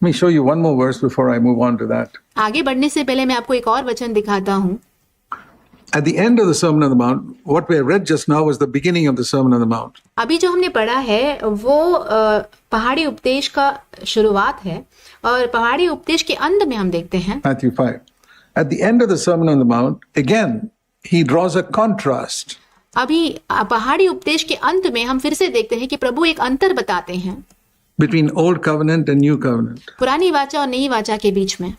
me show you one more verse before I move on to that. आगे बढ़ने से पहले मैं आपको एक और वचन दिखाता हूँ. At the end of the Sermon on the Mount, what we read just now was the beginning of the Sermon on the Mount. अभी जो हमने पढ़ा है वो पहाड़ी उपदेश का शुरुआत है और पहाड़ी उपदेश के अंत में हम देखते हैं Matthew 5. At the end of the Sermon on the Mount, again, he draws a contrast. अभी पहाड़ी उपदेश के अंत में हम फिर से देखते हैं कि प्रभु एक अंतर बताते हैं Between Old Covenant and New Covenant. पुरानी वाचा और नई वाचा के बीच में.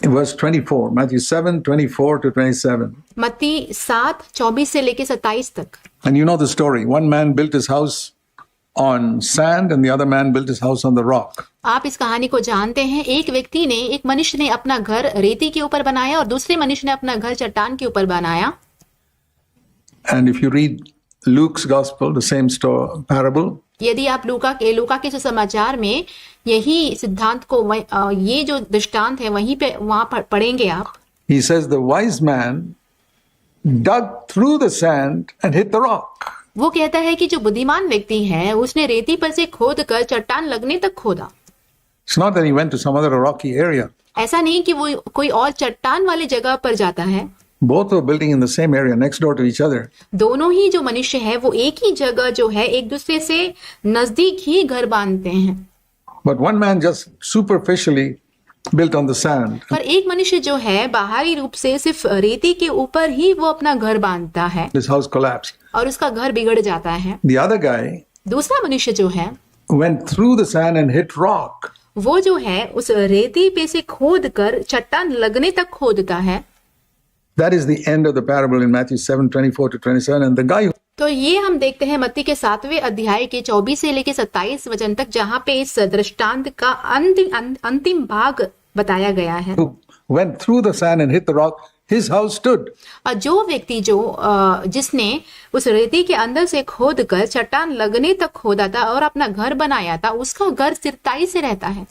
In verse 24, Matthew 7, 24 to 27. मत्ती 7:24 से लेके 27 तक. And you know the story. One man built his house on sand and the other man built his house on the rock. आप इस कहानी को जानते हैं. एक मनुष्य ने अपना घर रेती के ऊपर बनाया और दूसरे मनुष्य ने अपना घर चट्टान के ऊपर बनाया. And if you read Luke's gospel, the same story, parable, यदि आप लूका के सुसमाचार में यही सिद्धांत को ये जो दृष्टांत है वहां पढ़ेंगे आप. he says the wise man dug through the sand and hit the rock. वो कहता है कि जो बुद्धिमान व्यक्ति है उसने रेती पर से खोद कर चट्टान लगने तक खोदा. It's not that he went to some other rocky area. ऐसा नहीं कि वो कोई और चट्टान वाली जगह पर जाता है. Both were building in the same area next door to each other. दोनों ही जो मनुष्य है वो एक ही जगह जो है एक दूसरे से नजदीक ही घर बांधते हैं. But one man just superficially built on the sand. पर एक मनुष्य जो है बाहरी रूप से सिर्फ रेती के ऊपर ही वो अपना घर बांधता है. His house collapsed. और उसका घर बिगड़ जाता है. The other guy दूसरा मनुष्य जो है went through the sand and hit rock. वो जो है उस रेती पे से खोद कर चट्टान लगने तक खोदता है. That is the end of the parable in Matthew 7, 24 to 27. And the guy who तो ये हम देखते हैं मत्ती के 7वें अध्याय के 24 से लेके 27 वचन तक जहाँ पे इस दृष्टांत का अंतिम भाग बताया गया है. went through the sand and hit the rock, his house stood. और जो व्यक्ति जिसने उस रेती के अंदर से खोद कर चट्टान लगने तक खोदा था और अपना घर बनाया था उसका घर स्थिरताई से रहता है.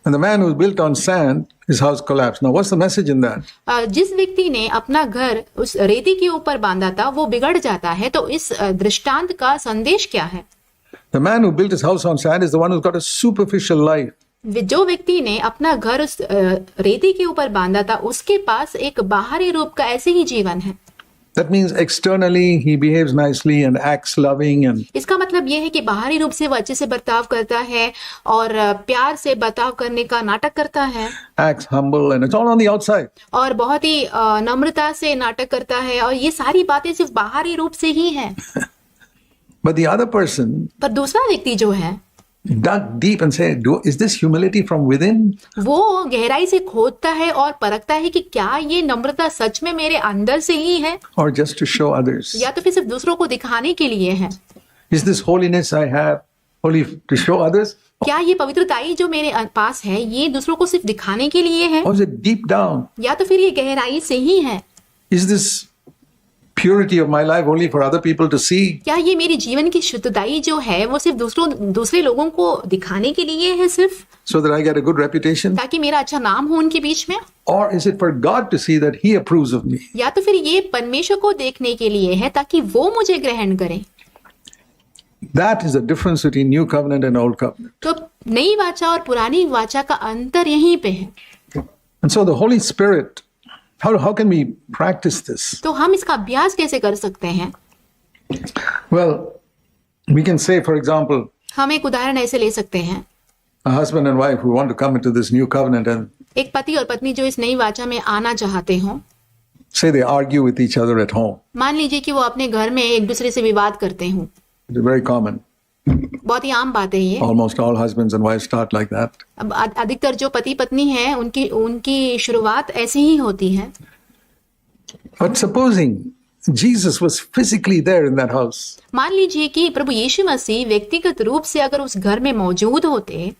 And the man who built on sand, his house collapsed. Now what's the message in that? जिस व्यक्ति ने अपना घर उस रेती के ऊपर बांधा था वो बिगड़ जाता है. तो इस दृष्टांत का संदेश क्या है? The man who built his house on sand is the one who's got a superficial life. जो व्यक्ति ने अपना घर उस रेती के ऊपर बांधा था उसके पास एक बाहरी रूप का ऐसे ही जीवन है. That means externally he behaves nicely and acts loving and इसका मतलब ये है कि बाहरी रूप से वो अच्छे से बर्ताव करता है और प्यार से बर्ताव करने का नाटक करता है. acts humble and it's all on the outside. और बहुत ही नम्रता से नाटक करता है और ये सारी बातें सिर्फ बाहरी रूप से ही हैं. But the other person पर दूसरा व्यक्ति जो है dug deep and said, is this humility from within? वो गहराई से खोदता है और परखता है कि क्या ये नम्रता सच में मेरे अंदर से ही है Or just to show others? या तो फिर सिर्फ दूसरों को दिखाने के लिए है. Is this holiness I have only to show others? क्या ये पवित्रताई जो मेरे पास है ये दूसरों को सिर्फ दिखाने के लिए है Or is it deep down? या तो फिर ये गहराई से ही है. Is this purity of my life only for other people to see? क्या ये मेरी जीवन की शुद्धताई जो है वो सिर्फ दूसरे लोगों को दिखाने के लिए है सिर्फ So that I get a good reputation? ताकि मेरा अच्छा नाम हो उनके बीच में? Or is it for God to see that He approves of me? या तो फिर ये परमेश्वर को देखने के लिए है ताकि वो मुझे ग्रहण करे. That is the difference between New Covenant and Old Covenant. तो नई वाचा और पुरानी वाचा का अंतर यहीं पे है. And so the Holy Spirit, how can we practice this? तो हम इसका अभ्यास कैसे कर सकते हैं? Well, we can say, for example, हम एक उदाहरण ऐसे ले सकते हैं. a husband and wife who want to come into this New Covenant and एक पति और पत्नी जो इस नई वाचा में आना चाहते हो. say they argue with each other at home. मान लीजिए कि वो अपने घर में एक दूसरे से विवाद करते हो. It's very common. बहुत ही आम बात है ये. Almost all husbands and wives start like that. अब अधिकतर जो पति पत्नी हैं उनकी शुरुआत ऐसे ही होती है. But supposing Jesus was physically there in that house. मान लीजिए कि प्रभु यीशु मसीह व्यक्तिगत रूप से अगर उस घर में मौजूद होते.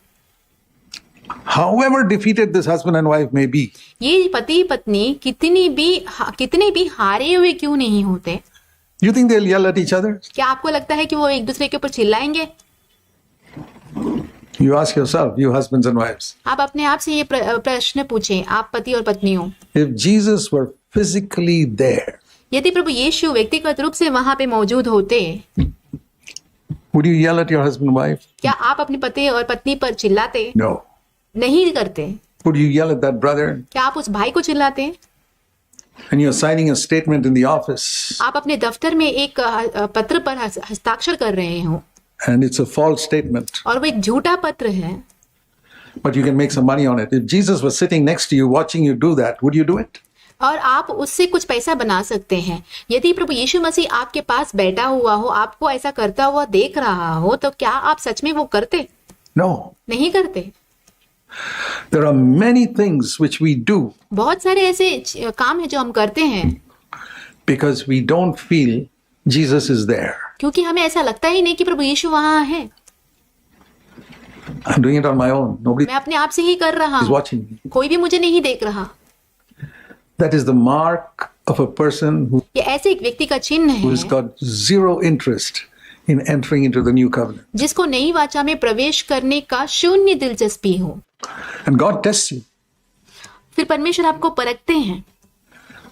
However defeated this husband and wife may be. ये पति पत्नी कितने भी हारे हुए क्यों नहीं होते. You think they'll yell at each other? क्या आपको लगता है कि वो एक दूसरे के ऊपर चिल्लाएंगे? You ask yourself, you husbands and wives. आप अपने आप से ये प्रश्न पूछें, आप पति और पत्नी हो. If Jesus were physically there, यदि प्रभु यीशु व्यक्तिगत रूप से वहां पे मौजूद होते, Would you yell at your husband and wife? क्या आप अपने पति और पत्नी पर चिल्लाते? No. नहीं करते। Would you yell at that brother? क्या आप उस भाई को चिल्लाते? And you're signing a statement in the office, आप अपने दफ्तर में एक पत्र पर हस्ताक्षर कर रहे हो and it's a false statement, और वो एक झूठा पत्र है, but you can make some money on it. If Jesus was sitting next to you watching you do that, would you do it? और आप उससे कुछ पैसा बना सकते हैं। यदि प्रभु यीशु मसीह आपके पास बैठा हुआ हो, आपको ऐसा करता हुआ देख रहा हो, तो क्या आप सच में वो करते? No. नहीं करते। There are many things which we do बहुत सारे ऐसे काम है जो हम करते हैं because we don't feel Jesus is there. क्योंकि हमें ऐसा लगता ही नहीं कि प्रभु यीशु वहां है। I'm doing it on my own. Nobody मैं अपने आप से ही कर रहा is हूँ, watching me. कोई भी मुझे नहीं देख रहा। That is the mark of a person ये ऐसे एक व्यक्ति का चिन्ह who's है got zero interest in entering into the new covenant. जिसको नई वाचा में प्रवेश करने का शून्य दिलचस्पी हो। And God tests you. फिर परमेश्वर आपको परखते हैं।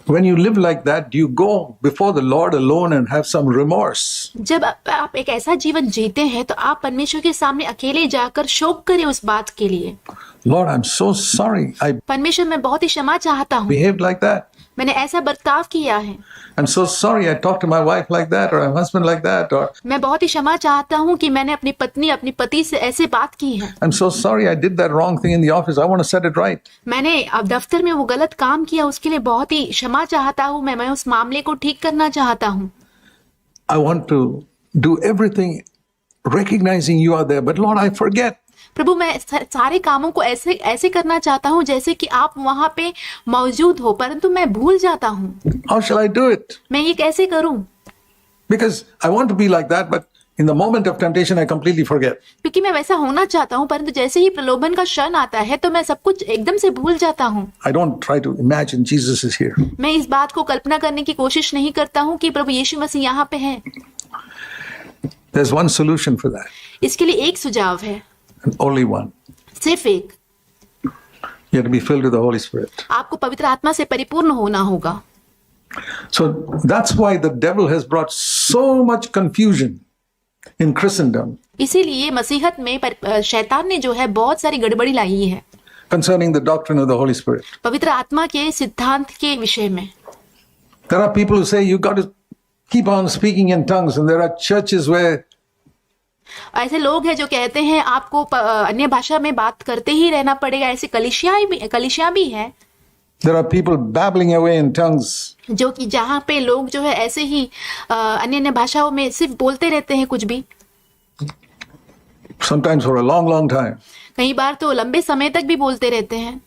When you live like that, do you go before the Lord alone and have some remorse? जब आप एक ऐसा जीवन जीते हैं तो आप परमेश्वर के सामने अकेले जाकर शोक करें उस बात के लिए। Lord, I'm so sorry. I परमेश्वर, मैं बहुत ही क्षमा चाहता हूँ, behaved like that. मैंने ऐसा बर्ताव किया है। I'm so sorry I talked to my wife like that or my husband like that or मैं बहुत ही क्षमा चाहता हूँ कि मैंने अपनी पत्नी, अपनी पति से ऐसे बात की है। I'm so sorry I did that wrong thing in the office. I want to set it right. मैंने अब दफ्तर में वो गलत काम किया, उसके लिए बहुत ही क्षमा चाहता हूँ। मैं उस मामले को ठीक करना चाहता हूँ। I want to do everything recognizing you are there. But Lord, I forget. प्रभु, मैं सारे कामों को ऐसे ऐसे करना चाहता हूँ जैसे कि आप वहां पे मौजूद हो, परंतु मैं भूल जाता हूँ। How shall I do it? मैं ये कैसे करूँ? Because I want to be like that, but in the moment of temptation, I completely forget. क्योंकि मैं वैसा होना चाहता हूँ, परंतु जैसे ही प्रलोभन का क्षण आता है तो मैं सब कुछ एकदम से भूल जाता हूँ। I don't try to imagine Jesus is here. मैं इस बात को कल्पना करने की कोशिश नहीं करता हूँ कि प्रभु यीशु मसीह यहाँ पे है। There's one solution for that, इसके लिए एक सुझाव है, and only one. सिर्फ एक। You have to be filled with the Holy Spirit. आपको पवित्र आत्मा से परिपूर्ण होना होगा। So that's why the devil has brought so much confusion in Christendom इसीलिए मसीहत में शैतान ने जो है बहुत सारी गड़बड़ी लाई है concerning the doctrine of the Holy Spirit. पवित्र आत्मा के सिद्धांत के विषय में। There are people who say you got to keep on speaking in tongues, and there are churches where ऐसे लोग हैं जो कहते हैं आपको अन्य भाषा में बात करते ही रहना पड़ेगा। ऐसी कलीसियां भी है। there are people babbling away in tongues. जो कि जहाँ पे लोग जो है ऐसे ही अन्य भाषाओं में सिर्फ बोलते रहते हैं कुछ भी, Sometimes for a long, long time. कई बार तो लंबे समय तक भी बोलते रहते हैं।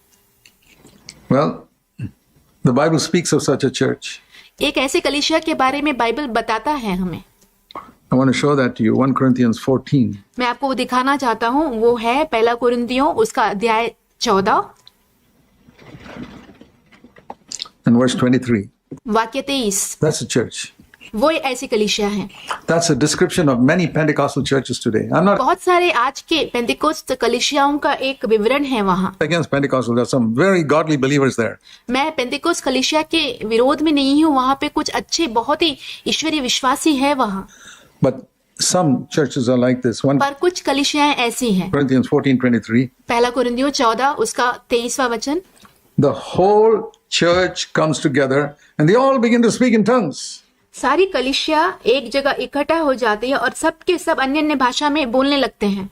Well, the Bible speaks of such a church. एक ऐसे कलीसिया के बारे में बाइबल बताता है हमें। I want to show that to you. 1 Corinthians 14. मैं आपको वो दिखाना चाहता हूँ। वो है पहला कुरिन्थियों उसका अध्याय 14 and verse 23. वाक्य 23। That's a church. वो ऐसी कलीसिया है। That's a description of many Pentecostal churches today. I'm not बहुत सारे आज के पेंतिकोस्त कलीसियाओं का एक विवरण है वहाँ। against Pentecostal. There are some very godly believers there. मैं पेंतिकोस्त कलीसिया के विरोध में नहीं हूँ, वहाँ पे कुछ अच्छे बहुत ही ईश्वरीय विश्वासी है वहाँ। But some churches are like this. 1 पर कुछ कलीसियाएं ऐसी हैं। Corinthians 14:23. पहला कुरिन्थियों 14 उसका 23वां वचन। The whole church comes together and they all begin to speak in tongues. सारी कलीसिया एक जगह इकट्ठा हो जाती है और सबके सब अन्य भाषा में बोलने लगते हैं।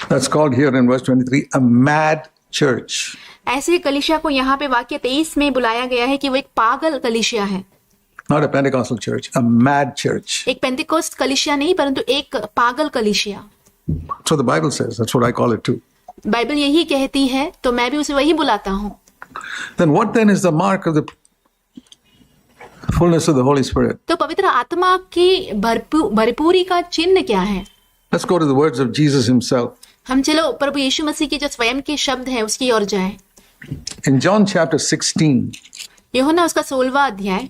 That's called here in verse 23 a mad church. ऐसे कलीसिया को यहाँ पे वाक्य 23 में बुलाया गया है कि वो एक पागल कलीसिया है। Not a Pentecostal church, a mad church. एक पेंतिकोस्त कलीसिया नहीं, परंतु एक पागल कलीसिया। So the Bible says, that's what I call it too. Bible यही कहती है, तो मैं भी उसे वही बुलाता हूँ। Then what then is the mark of the fullness of the Holy Spirit? तो पवित्र आत्मा की भरपूरी का चिन्ह क्या है? Let's go to the words of Jesus himself. हम चलो प्रभु यीशु मसीह के जो स्वयं के शब्द हैं उसकी ओर जाएं। In John chapter 16, यूहन्ना उसका 16वां अध्याय।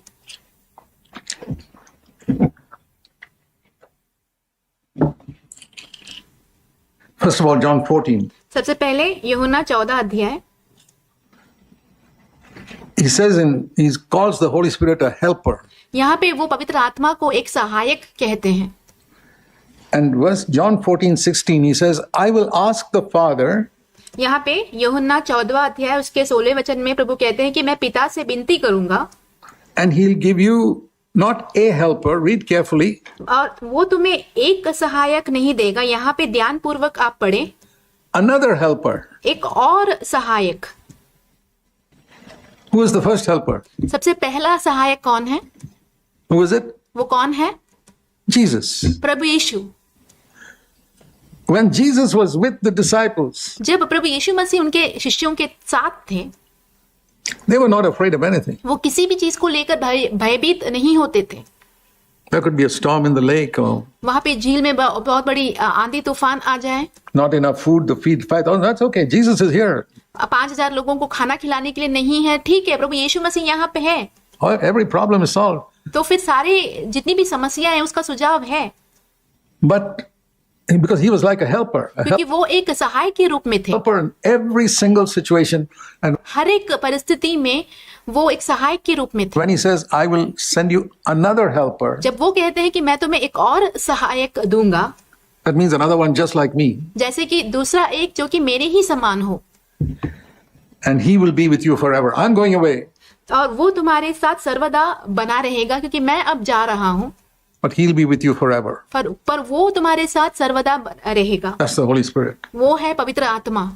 first of all, John 14. सबसे पहले यूहन्ना 14 अध्याय he says he calls the Holy Spirit a helper. यहाँ पे वो पवित्र आत्मा को एक सहायक कहते हैं। And verse John 14:16, he says, I will ask the Father, यहाँ पे यूहन्ना 14वां अध्याय उसके 16वें वचन में प्रभु कहते हैं कि मैं पिता से विनती करूंगा and he'll give you not a helper, read carefully, और वो तुम्हें एक सहायक नहीं देगा। यहाँ पे ध्यान पूर्वक आप पढ़ें, another helper. एक और सहायक। Who is the first helper? सबसे पहला सहायक कौन है? Who is it? वो कौन है? Jesus. Prabhu Yeshu. When Jesus was with the disciples, जब प्रभु यीशु मसीह उनके शिष्यों के साथ थे, they were not afraid of anything. वो किसी भी चीज को लेकर भयभीत नहीं होते थे। There could be a storm in the lake or वहां पे झील में बहुत बड़ी आंधी तूफान आ जाए, not enough food to feed 5,000. That's okay. Jesus is here. 5,000 लोगों को खाना खिलाने के लिए नहीं है, ठीक है, प्रभु यीशु मसीह यहाँ पे है, Every problem is solved. तो फिर सारे जितनी भी समस्या है उसका सुझाव है, But because he was like a helper, क्योंकि वो एक सहायक के रूप में थे। helper in every single situation. And हर एक परिस्थिति में वो एक सहायक के रूप में थे। when he says, I will send you another helper, जब वो कहते हैं कि मैं तुम्हें एक और सहायक दूंगा, that means another one just like me. जैसे कि दूसरा एक जो कि मेरे ही समान हो, And he will be with you forever. I'm going away, और वो तुम्हारे साथ सर्वदा बना रहेगा, क्योंकि मैं अब जा रहा हूँ, but he'll be with you forever. पर वो तुम्हारे साथ सर्वदा रहेगा। That's the Holy Spirit. वो है पवित्र आत्मा।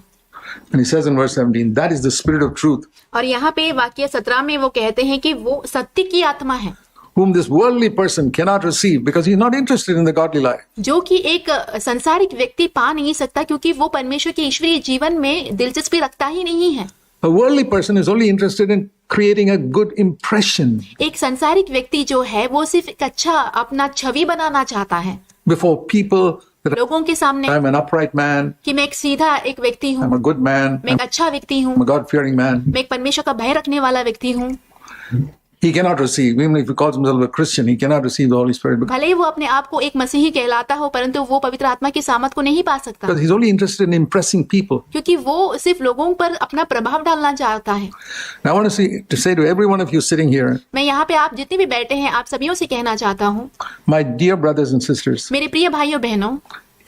And he says in verse 17, that is the Spirit of truth, और यहाँ पे वाक्य 17 में वो कहते हैं कि वो सत्य की आत्मा है, whom this worldly person cannot receive because he's not interested in the godly life. जो कि एक संसारिक व्यक्ति पा नहीं सकता, क्योंकि वो परमेश्वर के ईश्वरीय जीवन में दिलचस्पी रखता ही नहीं है। A worldly person is only interested in creating a good impression एक संसारिक व्यक्ति जो है वो सिर्फ एक अच्छा अपना छवि बनाना चाहता है before people that लोगों के सामने, I'm an upright man, कि मैं एक सीधा एक व्यक्ति हूँ, I'm a good man, मैं एक अच्छा व्यक्ति हूँ, I'm a God-fearing man. मैं एक परमेश्वर का भय रखने वाला व्यक्ति हूँ। He cannot receive, even if he calls himself a Christian, he cannot receive the Holy Spirit भले ही वो अपने आप को एक मसीही कहलाता हो, परंतु वो पवित्र आत्मा की सामत को नहीं पा सकता, because he's only interested in impressing people. क्योंकि वो सिर्फ लोगों पर अपना प्रभाव डालना चाहता है। Now I want to say to every one of you sitting here, मैं यहाँ पे आप जितने भी बैठे हैं, आप सभी से कहना चाहता हूँ, my dear brothers and sisters, मेरे प्रिय भाइयों बहनों,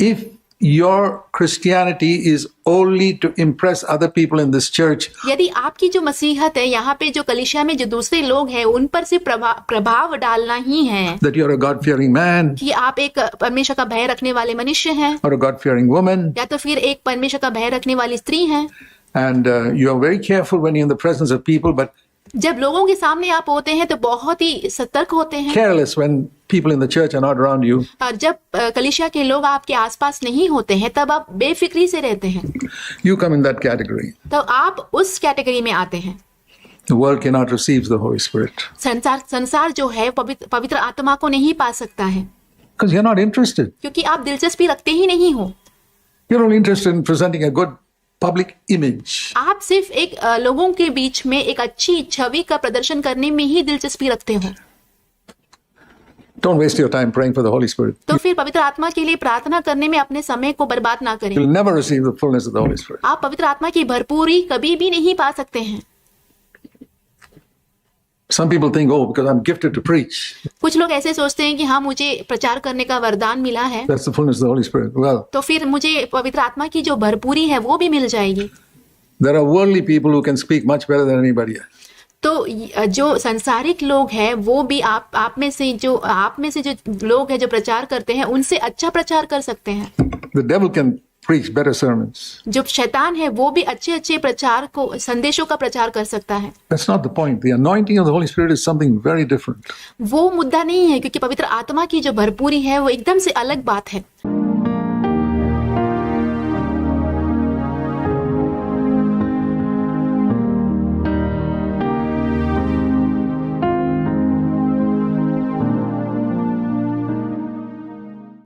if your Christianity is only to impress other people in this church, यदि आपकी जो मसीहत है यहाँ पे जो कलीसिया में जो दूसरे लोग हैं उन पर सिर्फ प्रभाव डालना ही है, that you're a God-fearing man कि आप एक परमेश्वर का भय रखने वाले मनुष्य हैं, or a God-fearing woman, या तो फिर एक परमेश्वर का भय रखने वाली स्त्री हैं, and you are very careful when you're in the presence of people, but जब लोगों के सामने आप होते हैं तो बहुत ही सतर्क होते हैं, careless when people in the church are not around you. और जब कलीसिया के लोग आपके आसपास नहीं होते हैं तब आप बेफिक्री से रहते हैं, You come in that category. तो आप उस कैटेगरी में आते हैं। The world cannot receive the Holy Spirit संसार जो है पवित्र आत्मा को नहीं पा सकता है, because you're not interested. क्योंकि आप दिलचस्पी रखते ही नहीं हो। You're only interested in presenting a good public image. आप सिर्फ एक लोगों के बीच में एक अच्छी छवि का प्रदर्शन करने में ही दिलचस्पी रखते हो। Don't waste your time praying for the Holy Spirit. तो फिर पवित्र आत्मा के लिए प्रार्थना करने में अपने समय को बर्बाद ना करें। You'll never receive the fullness of the Holy Spirit. आप पवित्र आत्मा की भरपूरी कभी भी नहीं पा सकते हैं। Some people think, oh, because I'm gifted to preach, कुछ लोग ऐसे सोचते हैं कि हाँ मुझे प्रचार करने का वरदान मिला है, that's the fullness of the Holy Spirit. Well, तो फिर मुझे पवित्र आत्मा की जो भरपूरी है वो भी मिल जाएगी। there are worldly people who can speak much better than anybody else. तो जो संसारिक लोग हैं वो भी आप में से जो लोग हैं जो प्रचार करते हैं उनसे अच्छा प्रचार कर सकते हैं। The devil can preach better sermons. जो शैतान है वो भी अच्छे प्रचार को संदेशों का प्रचार कर सकता है। That's not the point. The anointing of the Holy Spirit is something very different. वो मुद्दा नहीं है, क्योंकि पवित्र आत्मा की जो भरपूरी है वो एकदम से अलग बात है।